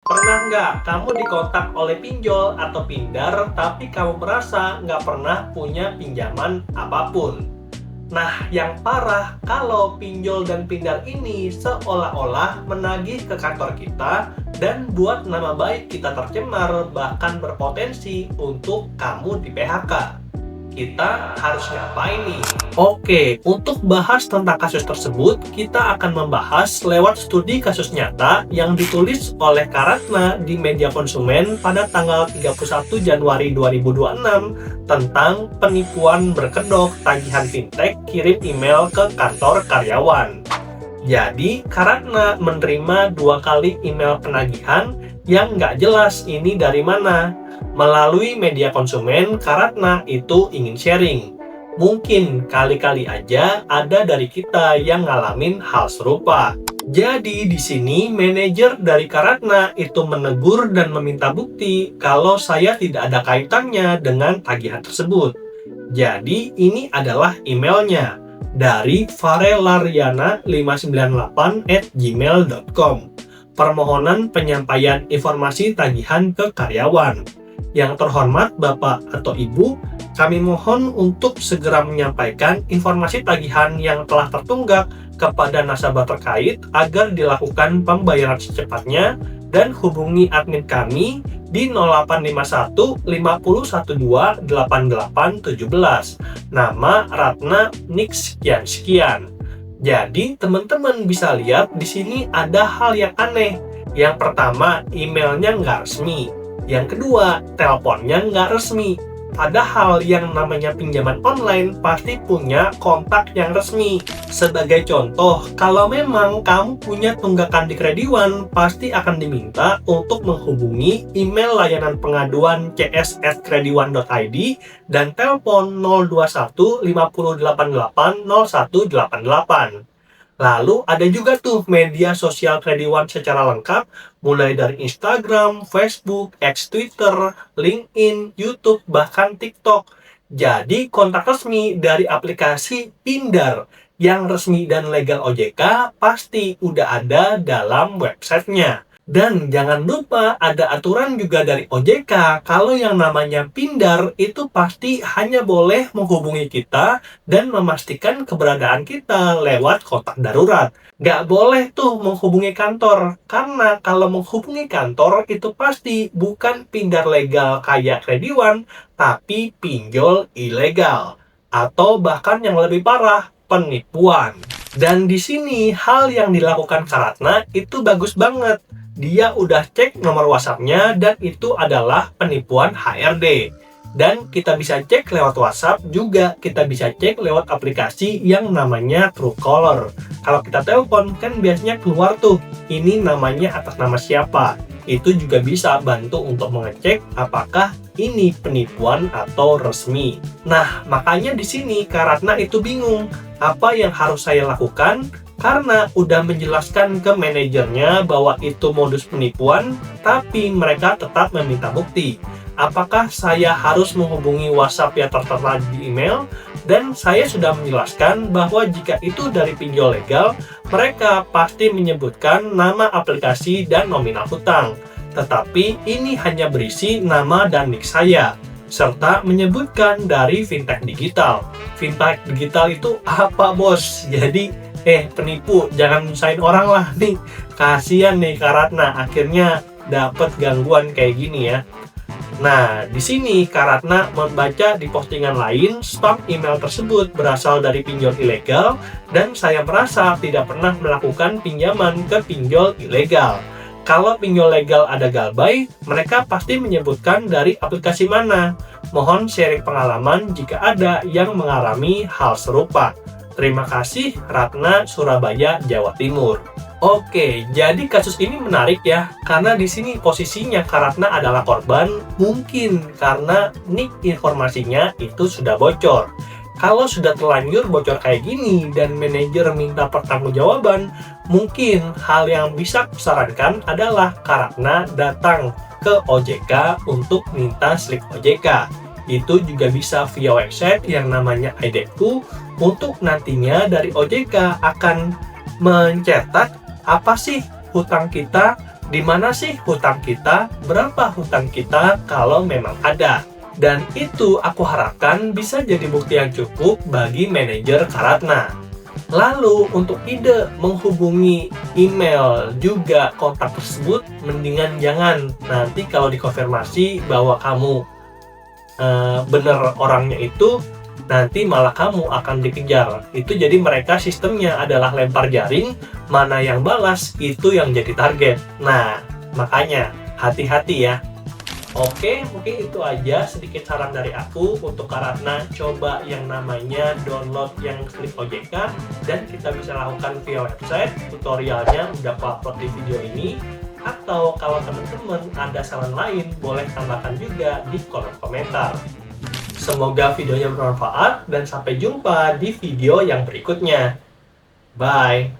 Pernah nggak kamu dikontak oleh pinjol atau pindar, tapi kamu merasa nggak pernah punya pinjaman apapun? Nah, yang parah kalau pinjol dan pindar ini seolah-olah menagih ke kantor kita dan buat nama baik kita tercemar, bahkan berpotensi untuk kamu di PHK. Kita harus ngapain nih? Oke, untuk bahas tentang kasus tersebut, kita akan membahas lewat studi kasus nyata yang ditulis oleh Karatna di Media Konsumen pada tanggal 31 Januari 2026 tentang penipuan berkedok tagihan fintech kirim email ke kantor karyawan. Jadi, Karatna menerima 2 kali email penagihan yang nggak jelas ini dari mana. Melalui Media Konsumen, Karatna itu ingin sharing. Mungkin kali-kali aja ada dari kita yang ngalamin hal serupa. Jadi di sini manajer dari Karatna itu menegur dan meminta bukti kalau saya tidak ada kaitannya dengan tagihan tersebut. Jadi ini adalah emailnya dari farelariana598@gmail.com. Permohonan penyampaian informasi tagihan ke karyawan. Yang terhormat Bapak atau Ibu, kami mohon untuk segera menyampaikan informasi tagihan yang telah tertunggak kepada nasabah terkait agar dilakukan pembayaran secepatnya dan hubungi admin kami di 0851 5012 8817. Nama Ratna Nix sekian-sekian. Jadi teman-teman bisa lihat di sini ada hal yang aneh. Yang pertama, emailnya nggak resmi. Yang kedua, teleponnya nggak resmi. Padahal yang namanya pinjaman online pasti punya kontak yang resmi. Sebagai contoh, kalau memang kamu punya tunggakan di Krediwan, pasti akan diminta untuk menghubungi email layanan pengaduan cs@krediwan.id dan telepon 021 5088 0188. Lalu ada juga tuh media sosial Krediwan secara lengkap, mulai dari Instagram, Facebook, X Twitter, LinkedIn, YouTube, bahkan TikTok. Jadi kontak resmi dari aplikasi Pindar yang resmi dan legal OJK pasti udah ada dalam websitenya. Dan jangan lupa ada aturan juga dari OJK kalau yang namanya pindar itu pasti hanya boleh menghubungi kita dan memastikan keberadaan kita lewat kontak darurat. Nggak boleh tuh menghubungi kantor, karena kalau menghubungi kantor itu pasti bukan pindar legal kayak Krediwan, tapi pinjol ilegal. Atau bahkan yang lebih parah, penipuan. Dan di sini hal yang dilakukan Karatna itu bagus banget. Dia udah cek nomor WhatsApp-nya dan itu adalah penipuan HRD. Dan kita bisa cek lewat WhatsApp, juga kita bisa cek lewat aplikasi yang namanya Truecaller. Kalau kita telepon kan biasanya keluar tuh, ini namanya atas nama siapa. Itu juga bisa bantu untuk mengecek apakah ini penipuan atau resmi. Nah, makanya di sini Karatna itu bingung, apa yang harus saya lakukan? Karena udah menjelaskan ke manajernya bahwa itu modus penipuan, tapi mereka tetap meminta bukti. Apakah saya harus menghubungi WhatsApp yang tertera di email? Dan saya sudah menjelaskan bahwa jika itu dari pinjol legal, mereka pasti menyebutkan nama aplikasi dan nominal hutang. Tetapi ini hanya berisi nama dan nik saya, serta menyebutkan dari fintech digital. Fintech digital itu apa, bos? Jadi penipu, jangan nyusahin orang lah nih. Kasian nih Karatna, akhirnya dapat gangguan kayak gini ya. Nah, di sini Karatna membaca di postingan lain, spam email tersebut berasal dari pinjol ilegal dan saya merasa tidak pernah melakukan pinjaman ke pinjol ilegal. Kalau pinjol legal ada galbay, mereka pasti menyebutkan dari aplikasi mana. Mohon sharing pengalaman jika ada yang mengalami hal serupa. Terima kasih, Ratna, Surabaya, Jawa Timur. Oke, jadi kasus ini menarik ya, karena di sini posisinya Karatna adalah korban, mungkin karena nik informasinya itu sudah bocor. Kalau sudah terlanjur bocor kayak gini dan manajer minta pertanggungjawaban, mungkin hal yang bisa kusarankan adalah Karatna datang ke OJK untuk minta slip OJK. Itu juga bisa via website yang namanya IDEKU, untuk nantinya dari OJK akan mencetak apa sih hutang kita Di mana sih hutang kita, berapa hutang kita kalau memang ada. Dan itu aku harapkan bisa jadi bukti yang cukup bagi manajer Karatna. Lalu untuk ide menghubungi email juga kontak tersebut, mendingan jangan. Nanti kalau dikonfirmasi bahwa kamu bener orangnya itu, nanti malah kamu akan dikejar. Itu jadi mereka sistemnya adalah lempar jaring, mana yang balas itu yang jadi target. Nah, makanya hati-hati ya. Oke, mungkin itu aja sedikit saran dari aku untuk Karatna. Coba yang namanya download yang Klik OJK, dan kita bisa lakukan via website. Tutorialnya udah aku upload di video ini. Atau kalau teman-teman ada saran lain, boleh tambahkan juga di kolom komentar. Semoga videonya bermanfaat dan sampai jumpa di video yang berikutnya. Bye!